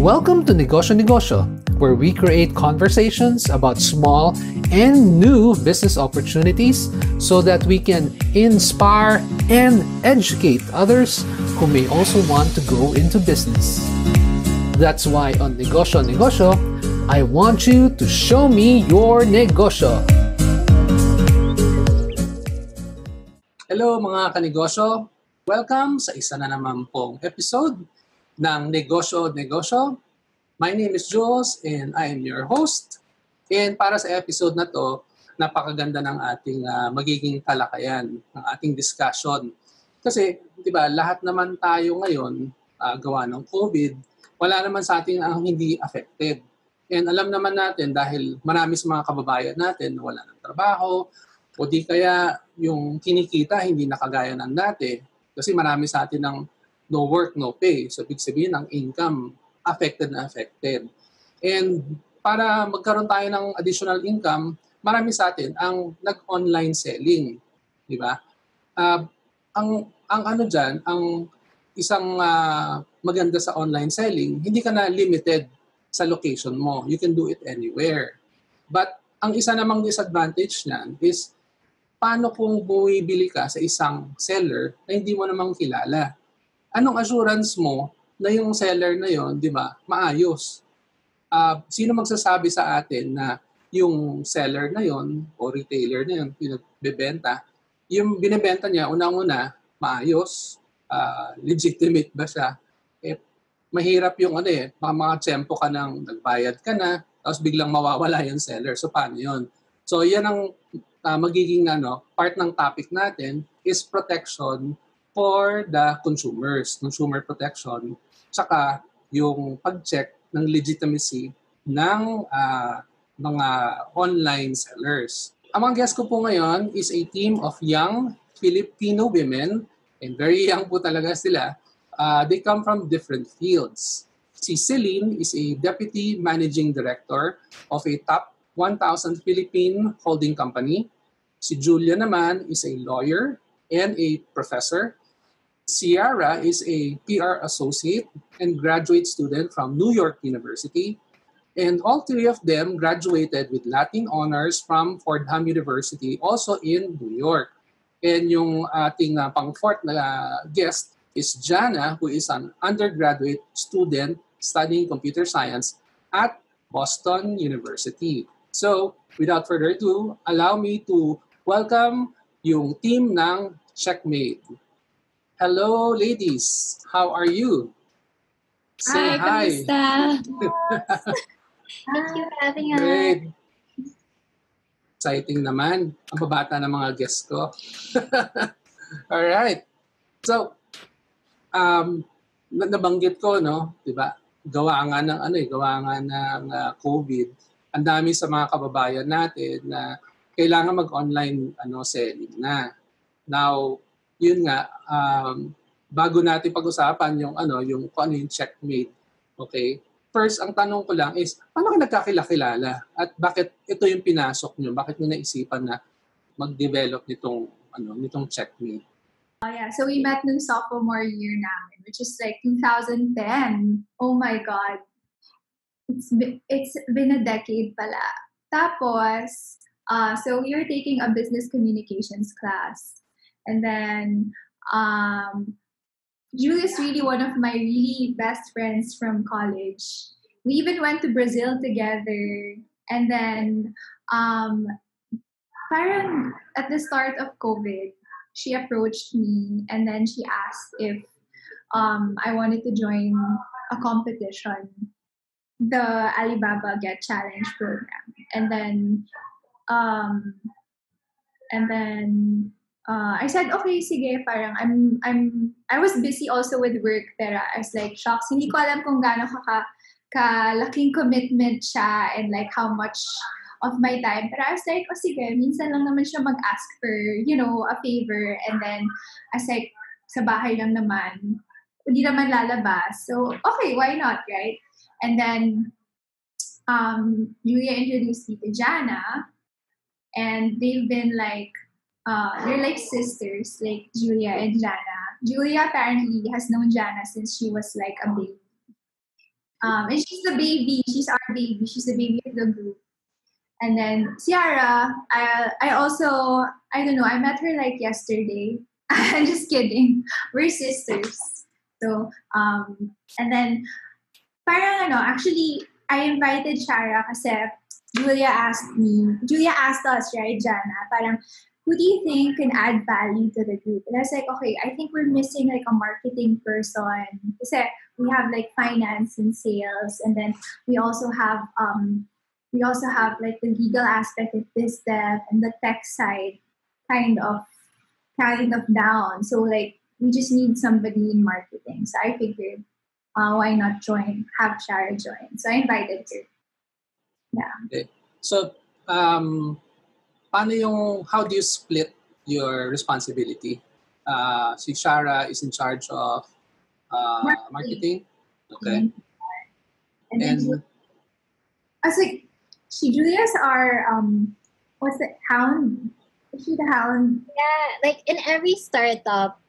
Welcome to Negosyo Negosyo, where we create conversations about small and new business opportunities so that we can inspire and educate others who may also want to go into business. That's why on Negosyo Negosyo, I want you to show me your negosyo. Hello mga kanegosyo! Welcome sa isa na naman pong episode ng Negosyo Negosyo. My name is Jules and I am your host. And para sa episode na to, napakaganda ng ating magiging talakayan, ng ating discussion. Kasi, di ba, lahat naman tayo ngayon, gawa ng COVID, wala naman sa ating ang hindi affected. And alam naman natin dahil marami sa mga kababayan natin na wala ng trabaho, o di kaya yung kinikita hindi nakagaya ng dati kasi marami sa atin ng no work, no pay. So, ibig sabihin ang income affected na affected. And para magkaroon tayo ng additional income, marami sa atin ang nag-online selling. Di ba? Ang ano dyan, ang isang maganda sa online selling, hindi ka na limited sa location mo. You can do it anywhere. But ang isa namang disadvantage niyan is paano kung bumibili ka sa isang seller na hindi mo namang kilala? Anong assurance mo na yung seller na yon, di ba, maayos? Sino magsasabi sa atin na yung seller na yon o retailer na yon pinagbebenta, yung binebenta niya unang-una maayos, legitimate ba siya? Mahirap yung mga tiyempo ka nang nagbayad ka na, tapos biglang mawawala yung seller. So paano yun? So yan ang magiging part ng topic natin is protection for the consumers, consumer protection, tsaka yung pag-check ng legitimacy ng mga online sellers. Ang mga guest ko po ngayon is a team of young Filipino women, and very young po talaga sila. They come from different fields. Si Celine is a Deputy Managing Director of a top 1,000 Philippine holding company. Si Julia naman is a lawyer and a professor. Ciara is a PR associate and graduate student from New York University. And all three of them graduated with Latin honors from Fordham University, also in New York. And yung ating pang-fourth na guest is Jana, who is an undergraduate student studying computer science at Boston University. So, without further ado, allow me to welcome yung team ng Checkmate. Hello, ladies. How are you? Say hi. Kamusta? Thank you for having us. Great. Exciting naman. Ang babata ng mga guests ko. Alright. So, nabanggit ko, no? Diba? Gawa nga ng COVID. Ang dami sa mga kababayan natin na kailangan mag-online selling na. Now, yun nga, bago natin pag-usapan yung kung ano yung Checkmate. Okay? First, ang tanong ko lang is, paano ka nagkakilala? At bakit ito yung pinasok nyo? Bakit nyo naisipan na mag-develop nitong Checkmate? Yeah, so we met nung sophomore year namin, which is like 2010. Oh my God. It's been a decade pala. Tapos, so we were taking a business communications class. And then, Julia's really one of my really best friends from college. We even went to Brazil together. And then, parang at the start of COVID, she approached me and then she asked if I wanted to join a competition, the Alibaba Get Challenge program. And then I said, okay, sige, parang I was busy also with work, pero I was like, shocks, hindi ko alam kung gaano kalaking commitment siya and like how much of my time. Pero I was like, oh sige, minsan lang naman siya mag-ask for, a favor. And then, I was like, sa bahay lang naman, hindi naman lalabas. So, okay, why not, right? And then, Julia introduced me to Jana, and they've been like, they're like sisters, like Julia and Jana. Julia apparently has known Jana since she was like a baby. And she's the baby. She's our baby. She's the baby of the group. And then Ciara, I also, I don't know, I met her like yesterday. I'm just kidding. We're sisters. So, and then, parang ano, actually, I invited Ciara kasi Julia asked us, right, Jana, parang, who do you think can add value to the group? And I was like, okay, I think we're missing like a marketing person. Kasi we have like finance and sales, and then we also have like the legal aspect of this dev and the tech side kind of down. So like we just need somebody in marketing. So I figured why not have Shara join. So I invited her. Yeah. Okay. So how do you split your responsibility? Si Shara is in charge of marketing. Okay. And then I was like, Julia's our what's the hound? Is she the hound? Yeah, like in every startup,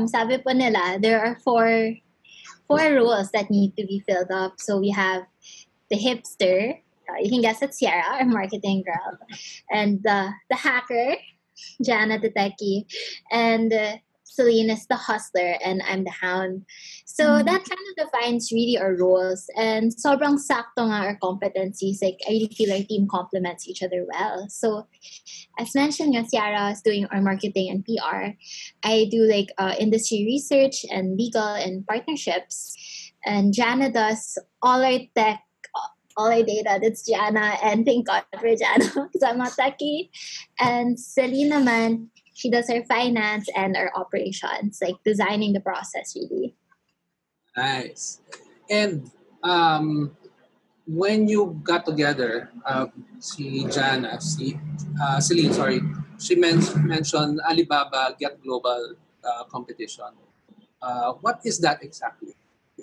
sabi po nila, there are four roles that need to be filled up. So we have the hipster, you can guess it's Sierra, our marketing girl, and the hacker, Jana the techie, and Celine is the hustler, and I'm the hound. So that kind of defines really our roles, and sobrang sakto nga our competencies. Like I really feel our team complements each other well. So as mentioned, Ciara is doing our marketing and PR. I do like industry research and legal and partnerships, and Jana does all our tech, all our data. That's Jana, and thank God for Jana because I'm not techie. And Celine naman, she does our finance and our operations, like designing the process really. Nice. And when you got together, Celine, sorry, she mentioned Alibaba Get Global competition. What is that exactly?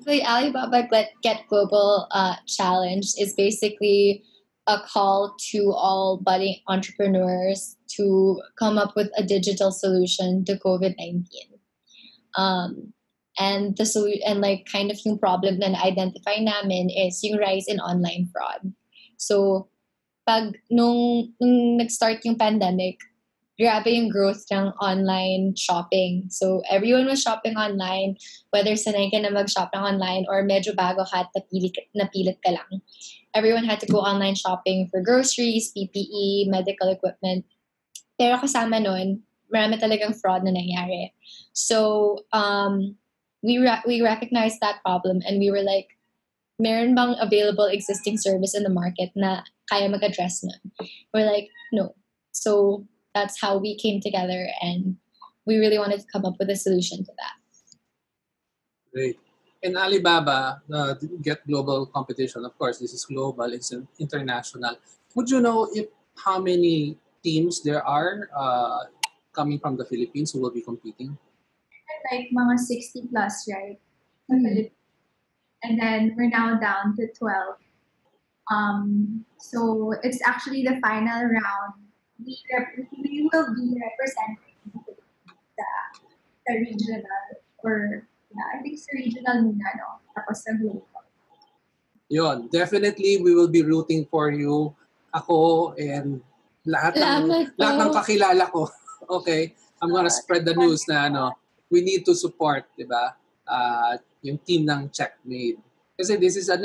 The Alibaba Get Global challenge is basically a call to all budding entrepreneurs to come up with a digital solution to COVID-19. And like kind of yung problem na na-identify namin is yung rise in online fraud. So pag nung nag-start yung pandemic, grabe yung growth ng online shopping. So everyone was shopping online, whether sanay ka na mag-shopping online or medyo bago hat napilit ka lang. Everyone had to go online shopping for groceries, PPE, medical equipment. Pero kasama nun, marami talagang fraud na nangyari. So we recognized that problem and we were like, meron bang available existing service in the market na kaya mag-address nun? We're like, no. So that's how we came together and we really wanted to come up with a solution to that. Great. In Alibaba, Get Global competition, of course, this is global, it's international. Would you know how many teams there are coming from the Philippines who will be competing? Like mga 60 plus, right? And then we're now down to 12. So it's actually the final round. We will be representing the regional, or I think it's the regional muna, no? Tapos the global. Yun, definitely we will be rooting for you. Ako and lahat ng kakilala ko. Okay, I'm gonna spread the news na we need to support, 'di ba? Yung team ng Checkmate. Kasi this is a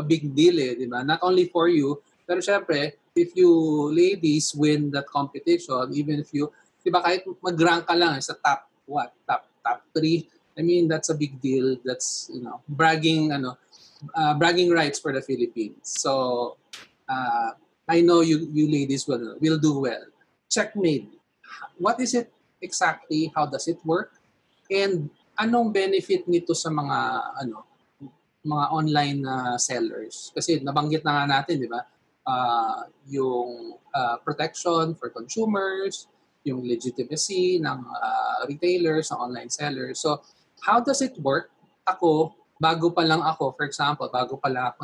big deal, 'di ba? Not only for you, pero syempre, if you ladies win that competition, even if you, 'di ba, kahit mag-rank ka lang sa top 3, I mean, that's a big deal. That's, bragging rights for the Philippines. So, I know you ladies will do well. Checkmate. What is it exactly? How does it work? And anong benefit nito sa mga online sellers? Kasi nabanggit na nga natin, di ba? Yung protection for consumers, yung legitimacy ng retailers, ng online sellers. So, how does it work? Ako, bago pa lang ako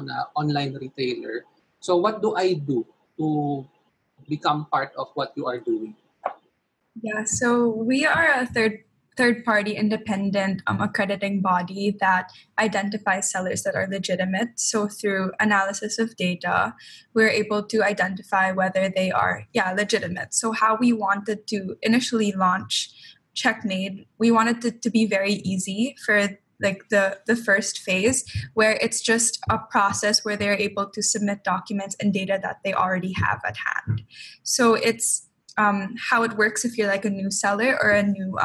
na online retailer. So, what do I do to become part of what you are doing? Yeah, so we are a third-party independent accrediting body that identifies sellers that are legitimate. So through analysis of data, we're able to identify whether they are, legitimate. So how we wanted to initially launch Checkmate, we wanted it to be very easy for like the first phase, where it's just a process where they're able to submit documents and data that they already have at hand. So it's how it works if you're like a new seller or a new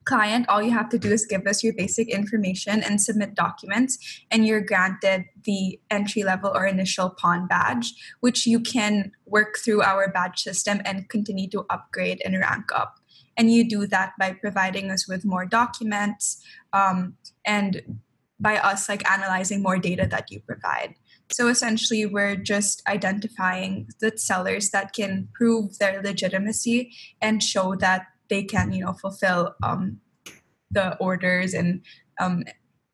client. All you have to do is give us your basic information and submit documents, and you're granted the entry level or initial pawn badge, which you can work through our badge system and continue to upgrade and rank up. And you do that by providing us with more documents and by us like analyzing more data that you provide. So essentially, we're just identifying the sellers that can prove their legitimacy and show that they can, fulfill the orders and,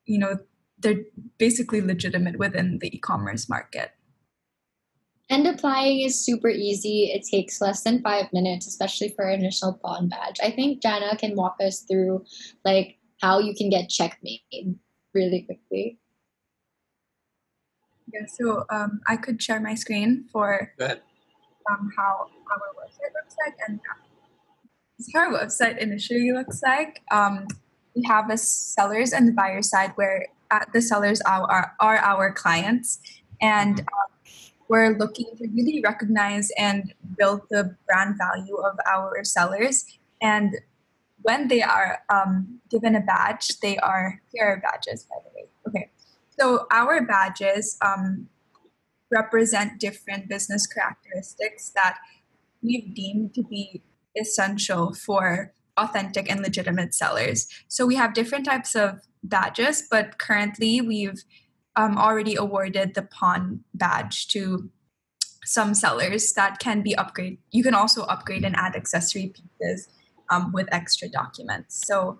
they're basically legitimate within the e-commerce market. And applying is super easy. It takes less than 5 minutes, especially for an initial pawn badge. I think Jana can walk us through like how you can get Checkmate really quickly. Yeah, so I could share my screen for how our website looks like, and how our website initially looks like. We have a sellers and the buyer side where the sellers are our clients, and we're looking to really recognize and build the brand value of our sellers. And when they are given a badge, here are badges, by the way. Okay, so our badges represent different business characteristics that we've deemed to be essential for authentic and legitimate sellers. So we have different types of badges, but currently we've already awarded the pawn badge to some sellers that can be upgraded. You can also upgrade and add accessory pieces with extra documents. So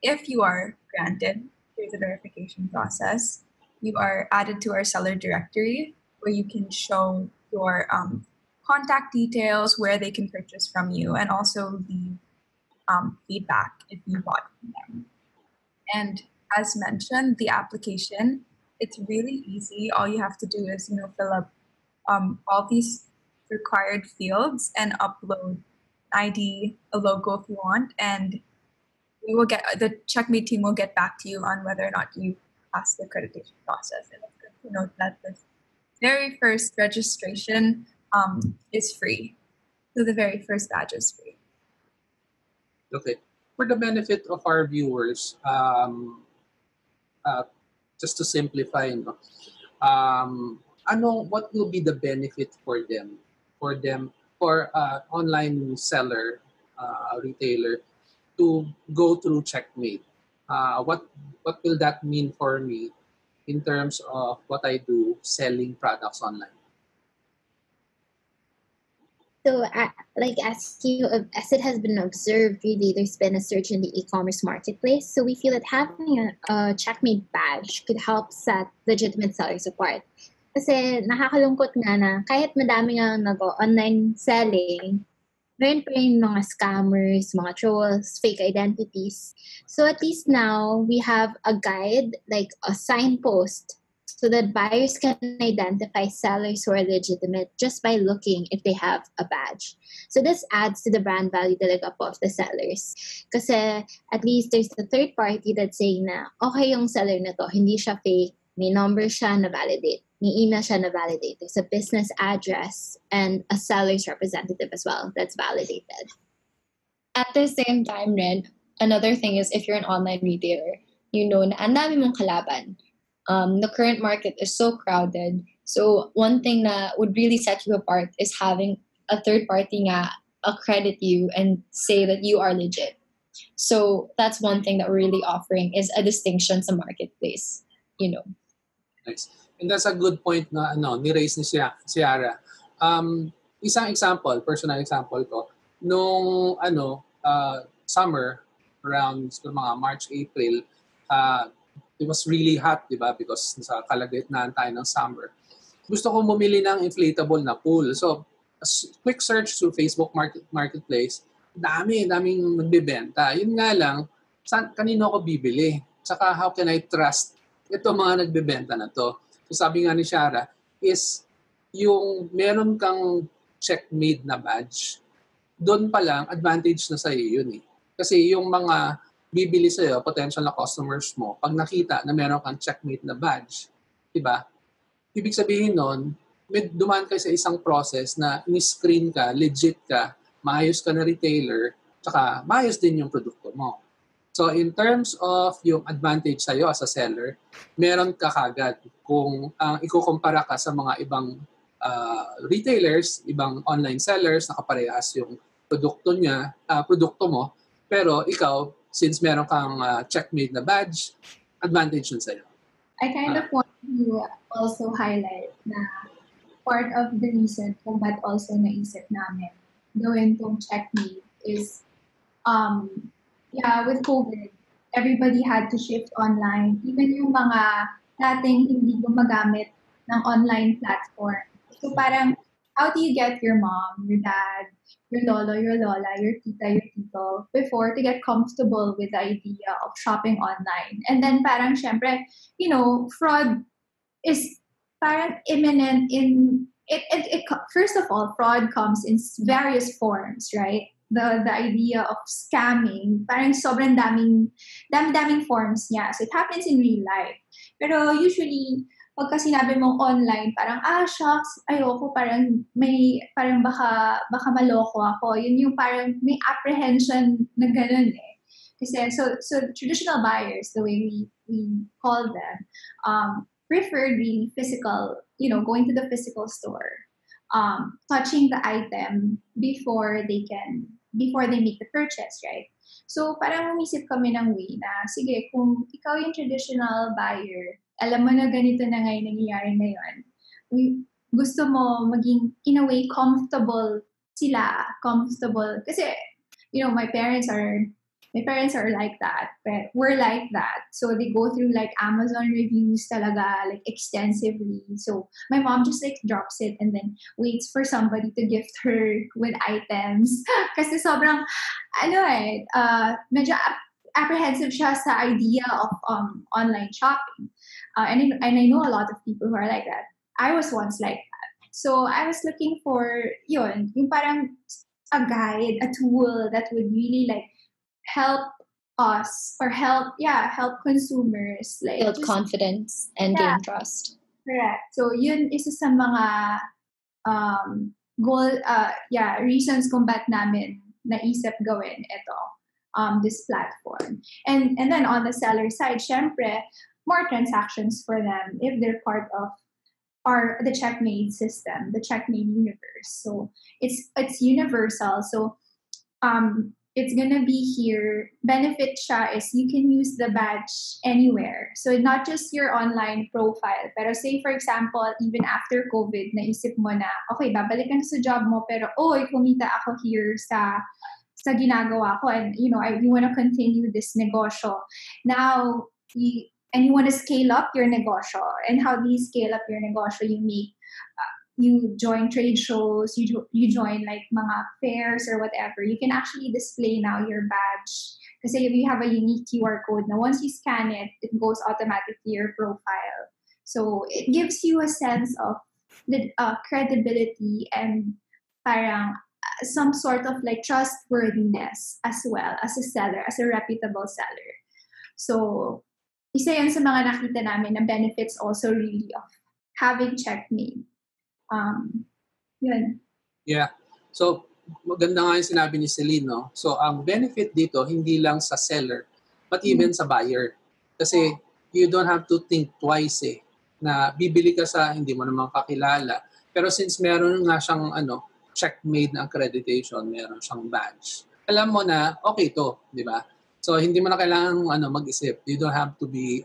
if you are granted through the verification process, you are added to our seller directory, where you can show your contact details, where they can purchase from you, and also leave feedback if you bought from them. And as mentioned, the application, it's really easy. All you have to do is, fill up all these required fields and upload ID, a logo if you want, and the Checkmate team will get back to you on whether or not you pass the accreditation process. And it's good to note that the very first registration is free. So the very first badge is free. Okay. For the benefit of our viewers, just to simplify, what will be the benefit for them, for online seller, retailer, to go through Checkmate? What will that mean for me in terms of what I do selling products online? So, as it has been observed, really, there's been a surge in the e-commerce marketplace. So we feel that having a Checkmate badge could help set legitimate sellers apart. Kasi nakakalungkot nga na kahit madami nga nag-online selling, meron pa rin mga scammers, mga trolls, fake identities. So at least now, we have a guide, like a signpost, so that buyers can identify sellers who are legitimate just by looking if they have a badge. So this adds to the brand value talaga po of the sellers. Kasi at least there's the third party that's saying na, okay yung seller na to, hindi siya fake, may number siya na validate, may email siya na validate, there's a business address, and a seller's representative as well that's validated. At the same time, Ren, another thing is if you're an online retailer, na ang dami mong kalaban. The current market is so crowded. So one thing that would really set you apart is having a third party nga accredit you and say that you are legit. So that's one thing that we're really offering is a distinction sa marketplace, Nice. And that's a good point na ni-raise ni Ciara. Isang example, personal example ko, nung summer, around mga March, April, it was really hot, di ba? Because sa kalagitnaan tayo ng summer. Gusto ko bumili ng inflatable na pool. So, a quick search through Facebook Marketplace, daming nagbebenta. Yun nga lang, kanino ako bibili? Saka how can I trust ito mga nagbebenta na to? So sabi nga ni Shara, is yung meron kang checkmate na badge, doon pa lang, advantage na sa'yo yun eh. Kasi yung mga bibili sa'yo, potential na customers mo, pag nakita na meron kang checkmate na badge, diba? Ibig sabihin nun, may dumaan ka sa isang process na ni-screen ka, legit ka, maayos ka na retailer, tsaka maayos din yung produkto mo. So in terms of yung advantage sa'yo as a seller, meron ka kagad kung ikukumpara ka sa mga ibang retailers, ibang online sellers, nakaparehas yung produkto mo, pero ikaw, since meron kang checkmate na badge, advantage yun sa'yo. I kind of want to also highlight na part of the reason kung ba't also naisip namin gawin tong checkmate is, with COVID, everybody had to shift online. Even yung mga dating hindi gumagamit ng online platform. So parang, how do you get your mom, your dad, your lolo, your lola, your tita, your tito before to get comfortable with the idea of shopping online? And then parang syempre, fraud is parang imminent in it. First of all, fraud comes in various forms, right? The idea of scamming, parang sobrang daming forms niya. So it happens in real life. Pero usually, pagka sinabi mong online, parang, shucks, ayoko, parang baka maloko ako. Yun yung parang may apprehension na ganun eh. Kasi, so traditional buyers, the way we call them, prefer really physical, going to the physical store, touching the item before they make the purchase, right? So, parang umisip kami ng way na, sige, kung ikaw yung traditional buyer, alam mo na ganito na ngayon nangyayari ngayon, gusto mo maging, in a way, comfortable. Kasi, my parents are like that, but we're like that. So they go through like Amazon reviews talaga, like extensively. So my mom just like drops it and then waits for somebody to gift her with items. Kasi sobrang, medyo apprehensive siya sa idea of online shopping. And I know a lot of people who are like that. I was once like that. So I was looking for yung parang a guide, a tool that would really like help us or help consumers like build confidence and gain trust. Correct. So yun isa sa mga reasons kung ba't namin naisip gawin ito, this platform. And then on the seller side, syempre, more transactions for them if they're part of the checkmate system, the checkmate universe. So it's universal. So it's gonna be here. Benefit siya is you can use the badge anywhere. So not just your online profile. Pero say for example, even after COVID, naisip mo na, okay, babalik ka sa job mo, pero kumita ako here sa ginagawa ko, and you want to continue this negosyo. Now, you want to scale up your negosyo. And how do you scale up your negosyo? You join trade shows, you join like mga fairs or whatever. You can actually display now your badge. Kasi if you have a unique QR code, now once you scan it, it goes automatically to your profile. So it gives you a sense of the credibility and parang some sort of like trustworthiness as well as a seller, as a reputable seller. So isa yan sa mga nakita namin na benefits also really of having checkmate. Yun. Yeah. So, maganda nga yung sinabi ni Celine, no? So, ang benefit dito, hindi lang sa seller, but even sa buyer. Kasi, you don't have to think twice na bibili ka sa hindi mo naman kakilala. Pero since meron nga siyang checkmate na accreditation, meron siyang badge, alam mo na, okay to, di ba? So, hindi mo na kailangan mag-isip. You don't have to be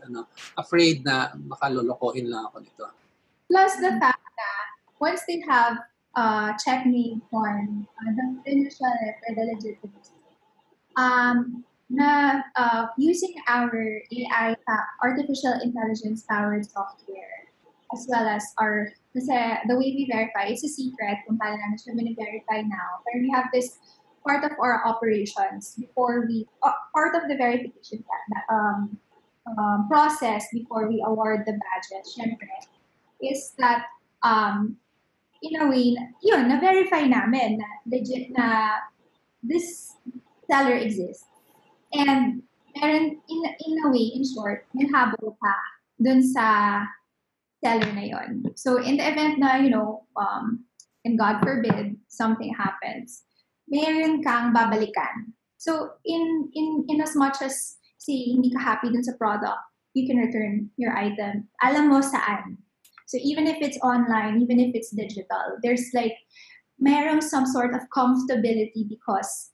afraid na makalolokohin lang ako nito. Plus the fact that once they have checkmate form, the initial for the legitimacy, using our AI, artificial intelligence powered software, as well as the way we verify, it's a secret kung paano namin siya verify now. But we have this part of our operations before we, part of the verification process before we award the badges, syempre, is that in a way, yun, na-verify namin na legit na this seller exists. And meron, in a way, in short, may habol pa dun sa seller na yun. So in the event na, and God forbid, something happens, meron kang babalikan. So in as much as, say, hindi ka happy dun sa product, you can return your item. Alam mo saan. So even if it's online, even if it's digital, there's like, meron some sort of comfortability because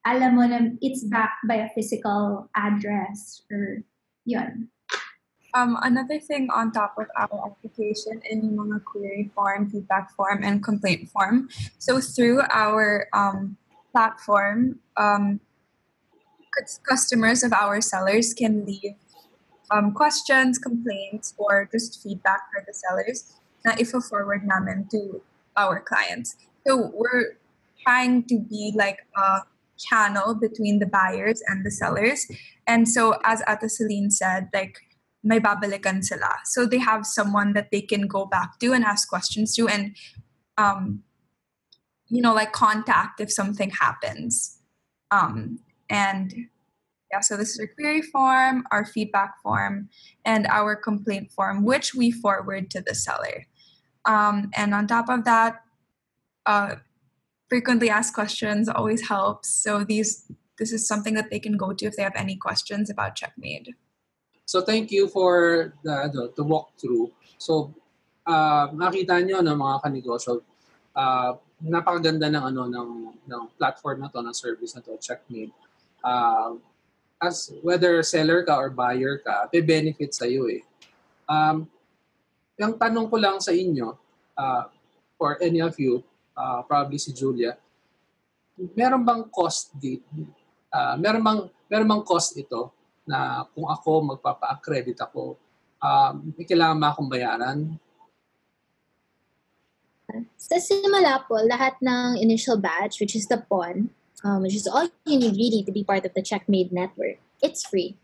alam mo na it's backed by a physical address or yun. Another thing on top of our application in yung mga query form, feedback form, and complaint form. So through our platform, customers of our sellers can leave questions, complaints, or just feedback for the sellers na ifo-forward namin to our clients. So we're trying to be like a channel between the buyers and the sellers. And so as Ate Celine said, like, may babalikan sila. So they have someone that they can go back to and ask questions to and, like contact if something happens. So this is our query form, our feedback form, and our complaint form, which we forward to the seller. And on top of that, frequently asked questions always helps. So this is something that they can go to if they have any questions about Checkmate. So thank you for the walkthrough. So nakita nyo ng mga kanegosyo, napakaganda ng platform na to, ng service na to, Checkmate. As whether seller ka or buyer ka, may benefit sa iyo eh. Yung tanong ko lang sa inyo, for any of you, probably si Julia, meron bang cost dito? Meron bang cost ito na kung ako magpapa-accredit ako, may kailangan ba akong bayaran? Sa simula po, lahat ng initial batch, which is the PON, which is all you need really to be part of the Checkmate network, it's free.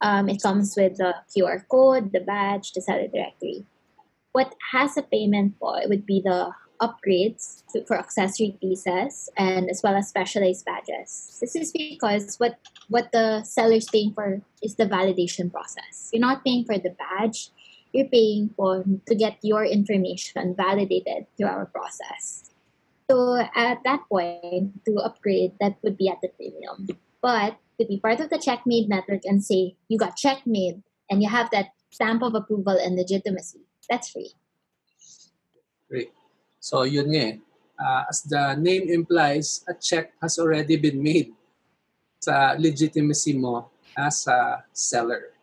It comes with the QR code, the badge, the seller directory. What has a payment for it would be the upgrades for accessory pieces and as well as specialized badges. This is because what the seller is paying for is the validation process. You're not paying for the badge, you're paying to get your information validated through our process. So at that point, to upgrade, that would be at the premium. But to be part of the Checkmate network and say you got Checkmate and you have that stamp of approval and legitimacy, that's free. Great. So yun nga eh. As the name implies, a check has already been made sa legitimacy mo as a seller.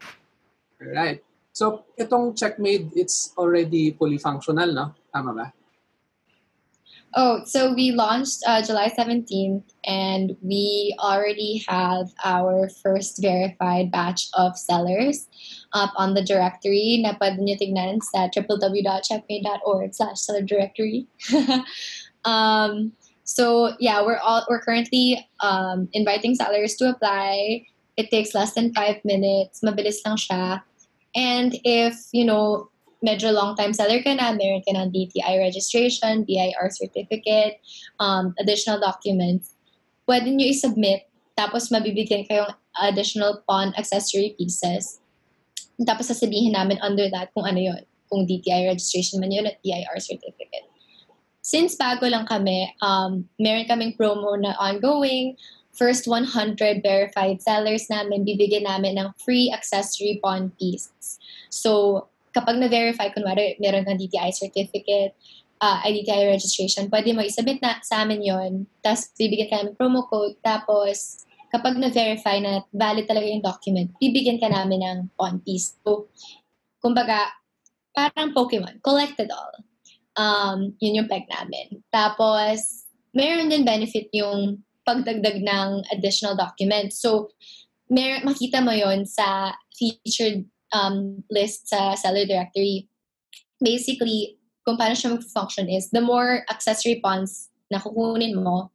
Alright. So itong Checkmate, it's already fully functional, no? Tama ba? Oh, so we launched July 17th, and we already have our first verified batch of sellers up on the directory na pwede nyo tignan sa www.checkmate.org/seller directory. So yeah, we're currently inviting sellers to apply. It takes less than 5 minutes. Mabilis lang siya. And if, medyo long-time seller ka na, meron ka ng DTI registration, BIR certificate, additional documents, pwede nyo i-submit, tapos mabibigyan kayong additional PON accessory pieces. Tapos sasabihin namin under that kung ano yun, kung DTI registration man yun at BIR certificate. Since bago lang kami, meron kaming promo na ongoing. First 100 verified sellers namin, bibigyan namin ng free accessory PON piece. So, kapag na-verify, kunwari, meron kang DTI certificate, DTI registration, pwede mo isubmit na sa amin yon. Tapos, bibigyan ka namin promo code. Tapos, kapag na-verify na valid talaga yung document, bibigyan ka namin ng PON piece. So, kumbaga, parang Pokemon, collect it all. Yun yung peg namin. Tapos, meron din benefit yung pagdagdag ng additional documents. So, makita mo yon sa featured list sa seller directory. Basically, kung paano siya mag-function is, the more accessory PONs na kukunin mo,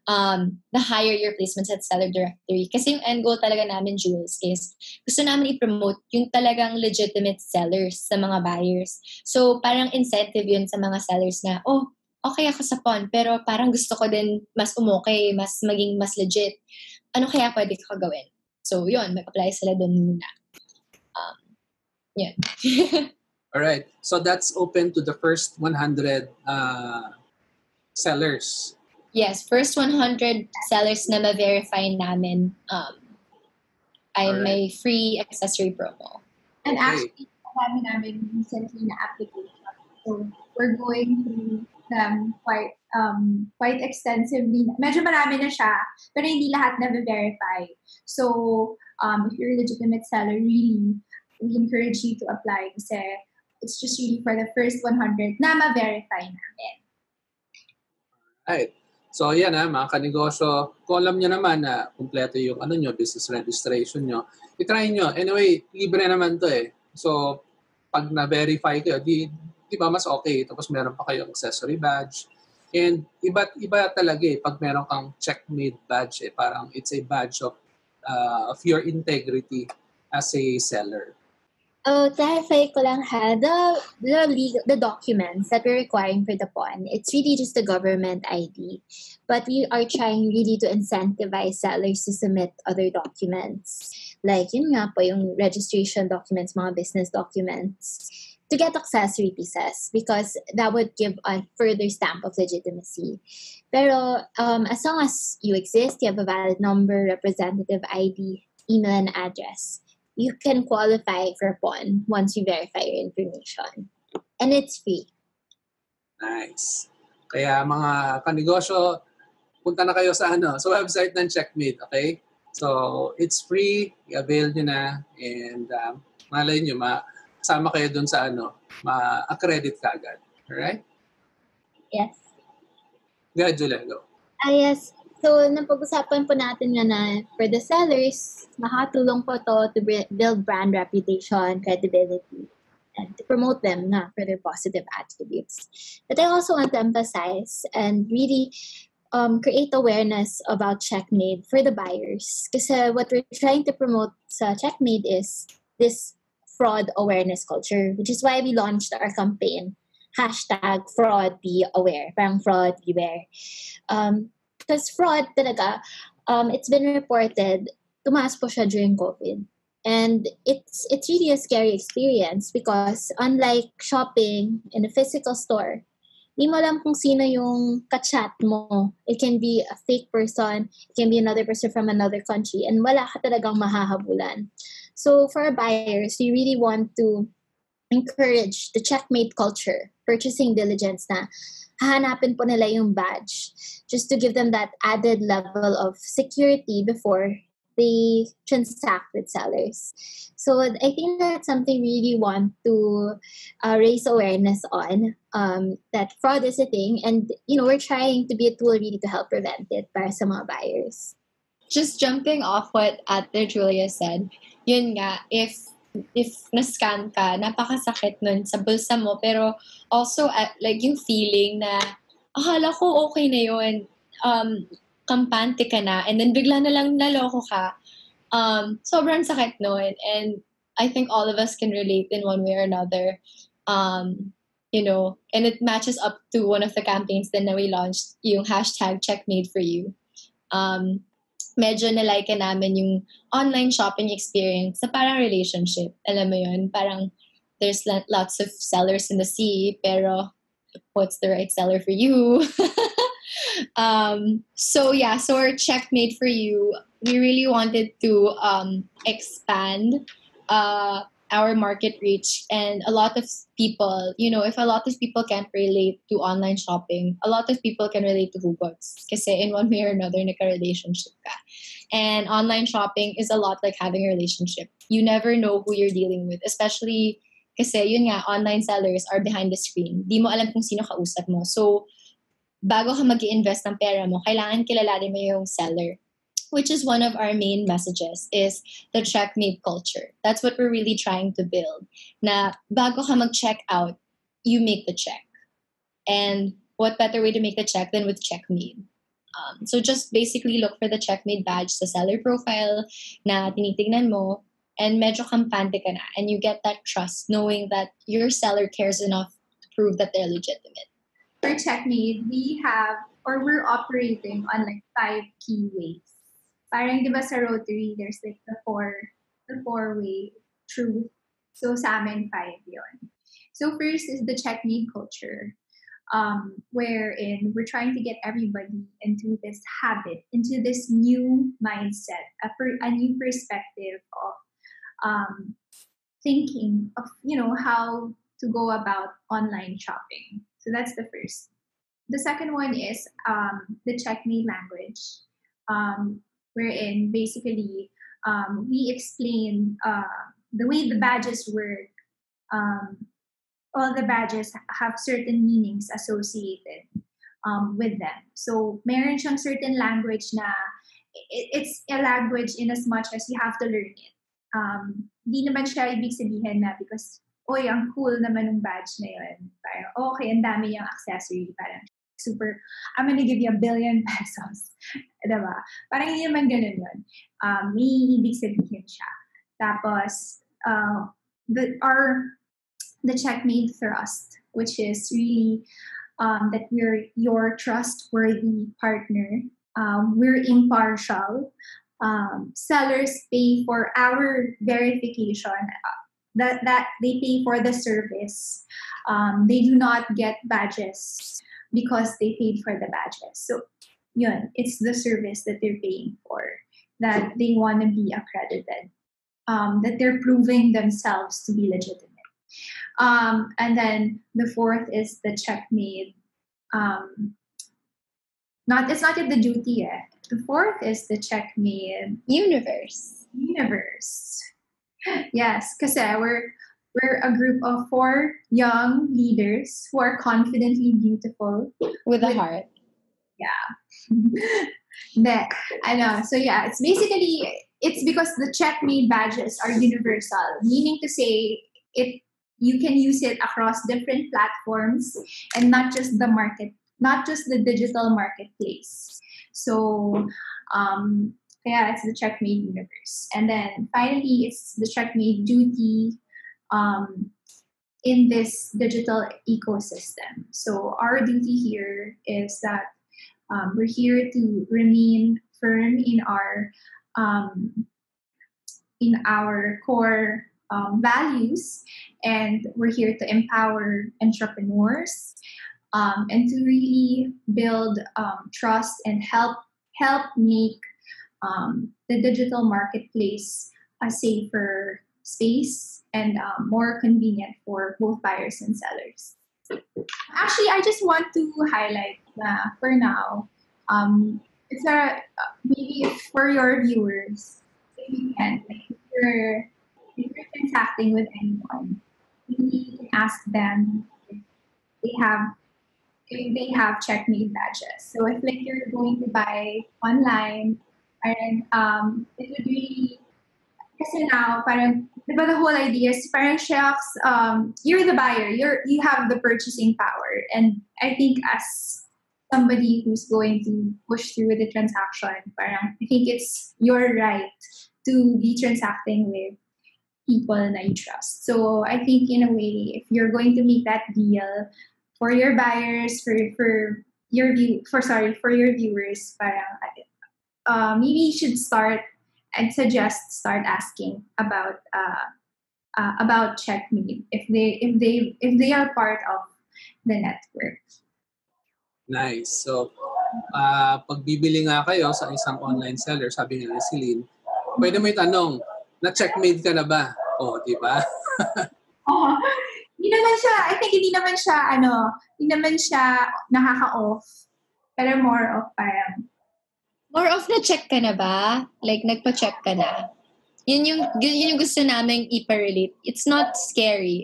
the higher your placements at seller directory. Kasi yung end goal talaga namin, Jules, is gusto namin i-promote yung talagang legitimate sellers sa mga buyers. So, parang incentive yun sa mga sellers na, okay ako sa pawn, pero parang gusto ko din mas umokay, mas maging mas legit. Ano kaya pwede ko gawin? So, yun, mag-apply sila doon muna. Yun. All right. So that's open to the first 100 sellers. Yes, first 100 sellers na ma-verify namin ay may free accessory promo. And actually, marami namin recently na application. So we're going through them quite extensively. Medyo marami na siya, pero hindi lahat na verify. So if you're a legitimate seller, really, we encourage you to apply kasi it's just really for the first 100 na ma-verify namin. Right. So yan mga kanegosyo, kung alam nyo naman na kumpleto yung business registration nyo, itry nyo. Anyway, libre naman to eh. So pag na-verify kayo, di ba mas okay. Tapos meron pa kayong accessory badge. And iba talaga eh, pag meron kang checkmate badge eh, parang it's a badge of your integrity as a seller. Clarify ko lang the documents that we're requiring for the pawn, it's really just the government ID. But we are trying really to incentivize sellers to submit other documents. Like, yun nga po, yung registration documents, mga business documents, to get accessory pieces because that would give a further stamp of legitimacy. Pero as long as you exist, you have a valid number, representative ID, email, and address, you can qualify for pawn once you verify your information. And it's free. Nice. Kaya mga kanegosyo, punta na kayo sa website ng Checkmate, okay? So, it's free, i-avail nyo na, and malay nyo, kasama kayo dun sa ma-accredit ka agad. Alright? Yes. Go ahead, Julia, go. Yes. So, napag-usapan po natin nga na for the sellers, makatulong po to to build brand reputation, credibility, and to promote them for their positive attributes. But I also want to emphasize and really create awareness about Checkmate for the buyers. Because what we're trying to promote sa Checkmate is this fraud awareness culture, which is why we launched our campaign, #FraudBeAware, parang fraud beware. Because fraud talaga, it's been reported, tumaas po siya during COVID. And it's really a scary experience because unlike shopping in a physical store, di mo alam kung sino yung kachat mo. It can be a fake person, it can be another person from another country, and wala ka talagang mahahabulan. So for our buyers, we really want to encourage the Checkmate culture, purchasing diligence na hahanapin po nila yung badge just to give them that added level of security before they transact with sellers. So I think that's something we really want to raise awareness on, that fraud is a thing, and we're trying to be a tool really to help prevent it para sa mga buyers. Just jumping off what Ate Julia said, yun nga, if na-scam ka, napakasakit nun sa bulsa mo, pero also like yung feeling na akala ko okay na yun, kampante ka na, and then bigla na lang naloko ka, sobrang sakit nun, and I think all of us can relate in one way or another, and it matches up to one of the campaigns then na we launched, yung #CheckmateForYou. Medyo na-like namin yung online shopping experience sa parang relationship. Alam mo yun, parang there's lots of sellers in the sea, pero what's the right seller for you? So our #CheckmateForYou, we really wanted to expand our market reach, and a lot of people, if a lot of people can't relate to online shopping, a lot of people can relate to Hugots kasi in one way or another nagka-relationship ka. And online shopping is a lot like having a relationship. You never know who you're dealing with, especially kasi yun nga, online sellers are behind the screen. Di mo alam kung sino kausap mo. So, bago ka mag-i-invest ng pera mo, kailangan kilalanin mo yung seller. Which is one of our main messages, is the Checkmate culture. That's what we're really trying to build. Na bago ka mag-check out, you make the check. And what better way to make the check than with Checkmate? So just basically look for the Checkmate badge sa seller profile na tinitingnan mo, and medyo kampante ka na, and you get that trust knowing that your seller cares enough to prove that they're legitimate. For Checkmate, we're operating on like 5 key ways. Parang di ba sa Rotary, there's like the four-way truth. So sa amin, 5 yun. So first is the Checkmate culture, wherein we're trying to get everybody into this habit, into this new mindset, a new perspective of thinking of, how to go about online shopping. So that's the first. The second one is the Checkmate language, wherein basically we explain the way the badges work. All the badges have certain meanings associated with them. So meron siyang certain language na it's a language in as much as you have to learn it. Di naman siya ibig sabihin na because, oy, ang cool naman ng badge na yun. Parang, okay, ang dami yung accessory. Parang, super, I'm gonna give you 1 billion pesos. Diba? Parang hindi naman ganun yun. May ibig sabihin siya. Tapos, the Checkmate thrust, which is really that we're your trustworthy partner. We're impartial. Sellers pay for our verification. That they pay for the service. They do not get badges because they paid for the badges. So, yun, it's the service that they're paying for, that they want to be accredited, that they're proving themselves to be legitimate. And then the fourth is the Checkmate. It's not yet the duty yet. The fourth is the Checkmate Universe. Yes, because we're a group of 4 young leaders who are confidently beautiful with a heart. Yeah. I know. So yeah, it's because the Checkmate badges are universal, meaning to say you can use it across different platforms and not just the digital marketplace. So it's the Checkmate universe. And then finally, it's the Checkmate duty in this digital ecosystem. So our duty here is that we're here to remain firm in our core values, and we're here to empower entrepreneurs and to really build trust and help make the digital marketplace a safer space and more convenient for both buyers and sellers. Actually, I just want to highlight for now, it's maybe for your viewers, if you can, if you're transacting with anyone, you can ask them if they have Checkmate badges. So if you're going to buy online, and it would really, kasi now, parang, diba the whole idea is parang shucks, you're the buyer, you have the purchasing power, and I think as somebody who's going to push through the transaction, parang I think it's your right to be transacting with people that you trust. So I think in a way, if you're going to make that deal for your buyers, for your viewers, parang maybe you should start asking about Checkmate if they are part of the network. Nice. So, pag bibili nga kayo sa isang online seller, sabi nga ni Celine, pwede mo itanong, na-Checkmate ka na ba? Di ba? Hindi naman siya nakaka-off. Pero more of na-check ka na ba? Like, nagpa-check ka na? Yun yung gusto naming ipa-relate. It's not scary.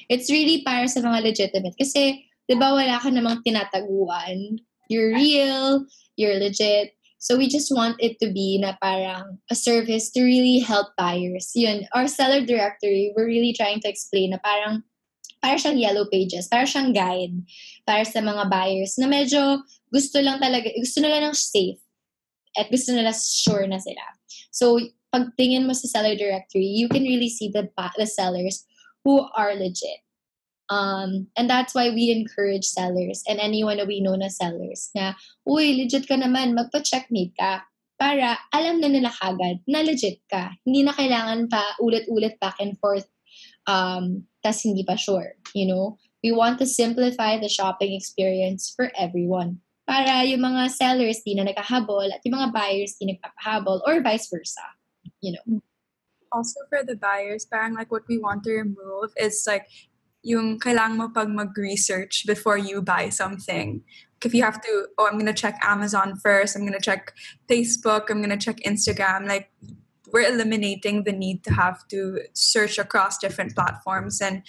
It's really para sa mga legitimate. Kasi, di ba wala ka namang tinataguan? You're real, you're legit. So we just want it to be na parang a service to really help buyers. Yun, our seller directory, we're really trying to explain na parang siyang yellow pages, parang siyang guide para sa mga buyers na medyo gusto nila ng safe at gusto nila sure na sila. So, pag tingin mo sa seller directory, you can really see the sellers who are legit. And that's why we encourage sellers and anyone that we know na sellers na, uy, legit ka naman, magpa-checkmate ka. Para alam na nila kagad na legit ka. Hindi na kailangan pa ulit-ulit back and forth tas hindi pa sure, you know? We want to simplify the shopping experience for everyone. Para yung mga sellers di na nagkahabol at yung mga buyers di nagpapahabol or vice versa, you know? Also for the buyers, parang like what we want to remove is like yung kailangan mo pag mag-research before you buy something. If you have to, I'm going to check Amazon first, I'm going to check Facebook, I'm going to check Instagram, like we're eliminating the need to have to search across different platforms. And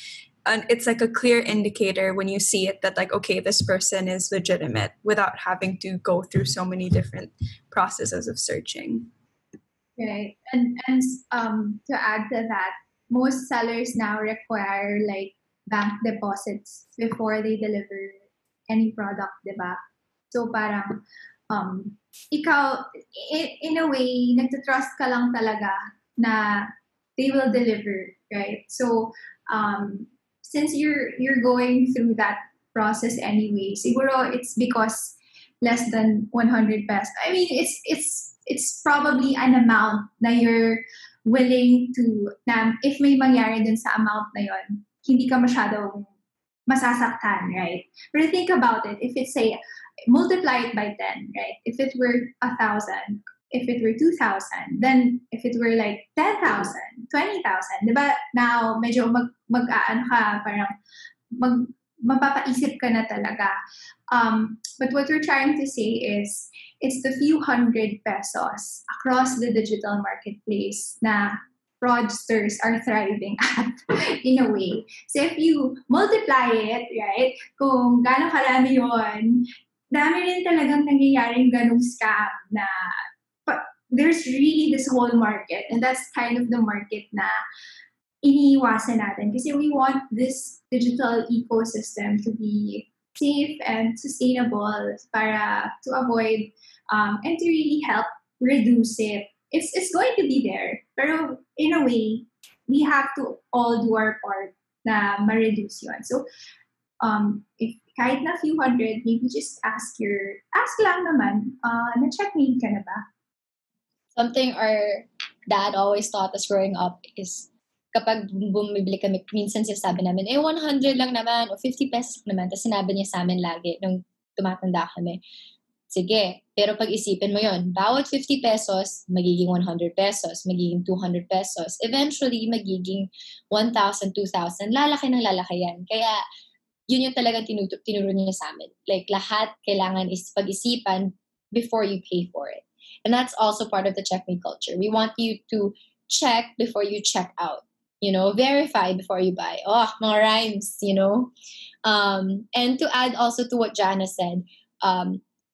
it's like a clear indicator when you see it that like, okay, this person is legitimate without having to go through so many different processes of searching. Right. And to add to that, most sellers now require like bank deposits before they deliver any product, diba? So parang ikaw in a way nagtatrust ka lang talaga na they will deliver, right? So since you're going through that process anyway, siguro it's because less than 100 pesos. I mean, it's probably an amount na you're willing to, na if may mangyari dun sa amount na yon, hindi ka masyadong masasaktan, right? But think about it. If it's, say, multiply it by 10, right? If it were 1,000, if it were 2,000, then if it were like 10,000, 20,000, diba? Now, medyo mag-aano ka, parang mapapaisip ka na talaga. But what we're trying to say is, it's the few hundred pesos across the digital marketplace na fraudsters are thriving at in a way. So if you multiply it, right, kung gaano karami yun, dami rin talagang nangyayaring ganong scam na there's really this whole market, and that's kind of the market na iniiwasan natin kasi we want this digital ecosystem to be safe and sustainable para to avoid and to really help reduce it. It's going to be there, pero in a way, we have to all do our part na ma-reduce yun. So, if kahit na few hundred, maybe just ask lang naman, na-checkmate ka na ba? Something our dad always taught us growing up is kapag bumibili kami, minsan sinasabi namin, 100 lang naman o 50 pesos naman. Tapos sinabi niya sa amin lagi nung tumatanda kami, sige, pero pag-isipin mo yon, bawat 50 pesos, magiging 100 pesos, magiging 200 pesos. Eventually, magiging 1,000, 2,000. Lalaki ng lalaki yan. Kaya, yun yung talagang tinuro niya sa amin. Like, lahat kailangan is pag-isipan before you pay for it. And that's also part of the checkmate culture. We want you to check before you check out. You know, verify before you buy. Oh, mga rhymes, you know. And to add also to what Jana said,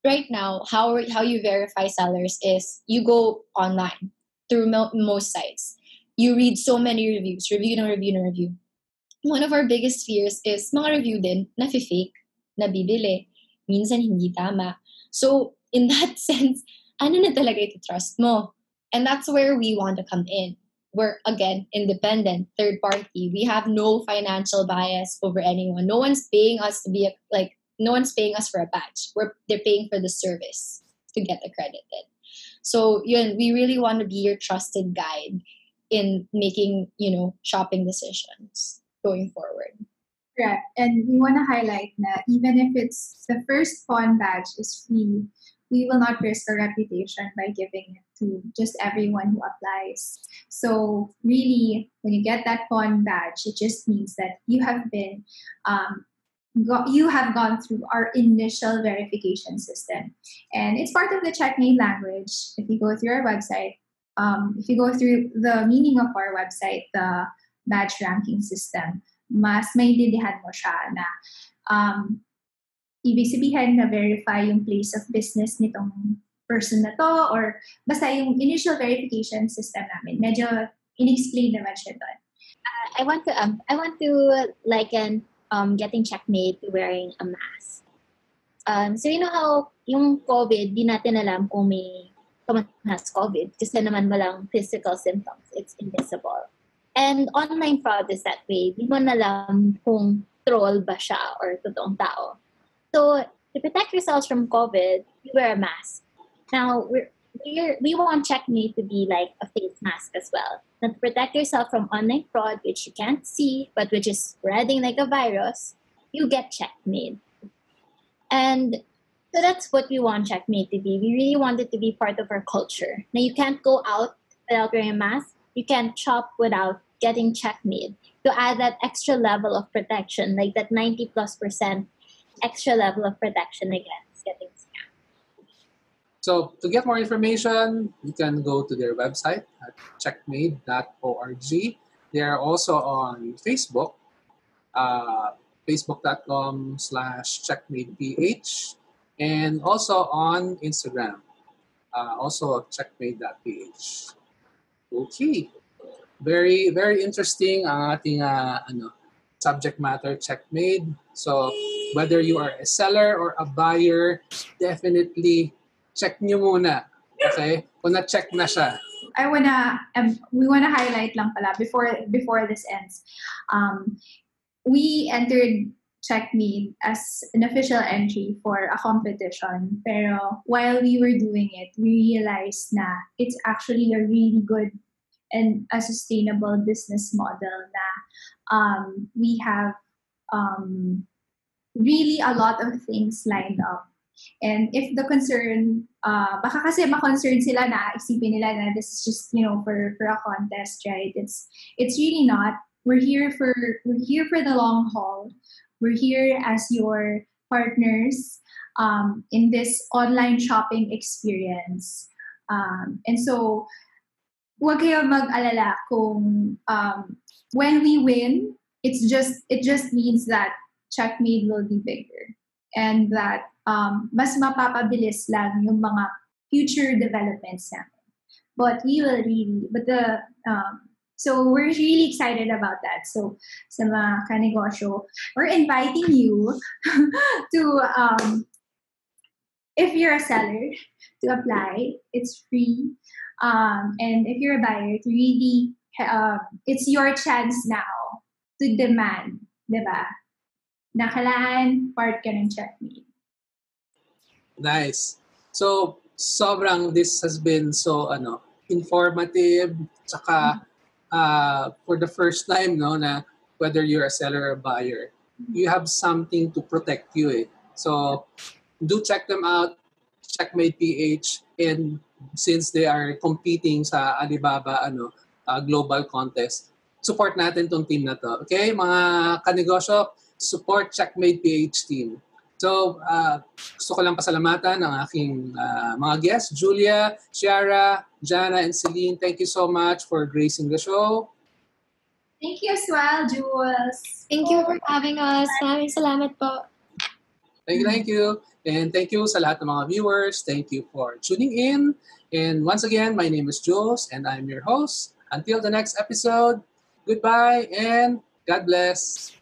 right now, how you verify sellers is you go online through most sites. You read so many reviews, review. One of our biggest fears is mga review din na fake, na bibili, minsan hindi tama. So in that sense, ano na talaga ito trust mo? And that's where we want to come in. We're, again, independent, third party. We have no financial bias over anyone. No one's paying us to be no one's paying us for a badge. They're paying for the service to get accredited. So, yun, we really want to be your trusted guide in making, shopping decisions going forward. Correct. And we want to highlight that even if it's the first pawn badge is free, we will not risk our reputation by giving it to just everyone who applies. So really, when you get that pawn badge, it just means that you have been, you have gone through our initial verification system. And it's part of the checkmate language. If you go through our website, if you go through the meaning of our website, the badge ranking system, mas maintindihan mo siya na ibig sabihin na verify yung place of business nitong person na to, or basta yung initial verification system namin. Medyo in-explain naman siya doon. I want to liken getting checkmate to wearing a mask. So you know how yung COVID, di natin alam kung may someone has COVID kasi naman walang physical symptoms. It's invisible. And online fraud is that way. Di mo alam kung troll ba siya or totoong tao. So to protect yourselves from COVID, you wear a mask. Now, we want Checkmate to be like a face mask as well. Now, to protect yourself from online fraud, which you can't see, but which is spreading like a virus, you get Checkmate. And so that's what we want Checkmate to be. We really want it to be part of our culture. Now, you can't go out without wearing a mask. You can't shop without getting Checkmate. To add that extra level of protection, like that 90+% extra level of protection against getting scammed. So to get more information, you can go to their website at checkmate.org. They are also on Facebook, facebook.com/checkmateph, and also on Instagram, also checkmate.ph. Okay. Very, very interesting ang ating subject matter, Checkmate. So whether you are a seller or a buyer, definitely check nyo muna. Okay? Kung na-check na siya. We wanna highlight lang pala before this ends. We entered Checkmate as an official entry for a competition. Pero while we were doing it, we realized na it's actually a really good and a sustainable business model na we have really a lot of things lined up. And if the concern, baka kasi ma-concern sila na isipin nila na this is just, for a contest, right? It's really not. We're here for the long haul. We're here as your partners in this online shopping experience. And so, huwag kayo mag-alala kung when we win, it just means that Checkmate will be bigger and that mas mapapabilis lang yung mga future developments namin. But so we're really excited about that. So sa mga kanegosyo, we're inviting you to if you're a seller, to apply. It's free. And if you're a buyer, to really, it's your chance now to demand, diba? Na kailangan part ka ng Checkmate. Nice. So, this has been so, informative, tsaka, for the first time, na whether you're a seller or a buyer, you have something to protect you, eh. So, do check them out, Checkmate PH, and since they are competing sa Alibaba global contest, support natin tong team na to. Okay, mga kanegosyo, support Checkmate PH team. So, gusto ko lang pasalamatan ang aking mga guests, Julia, Ciara, Jana, and Celine. Thank you so much for gracing the show. Thank you as well, Jules. Thank you for having us. Maraming salamat po. Thank you. And thank you sa lahat ng mga viewers. Thank you for tuning in. And once again, my name is Jules and I'm your host. Until the next episode, goodbye and God bless.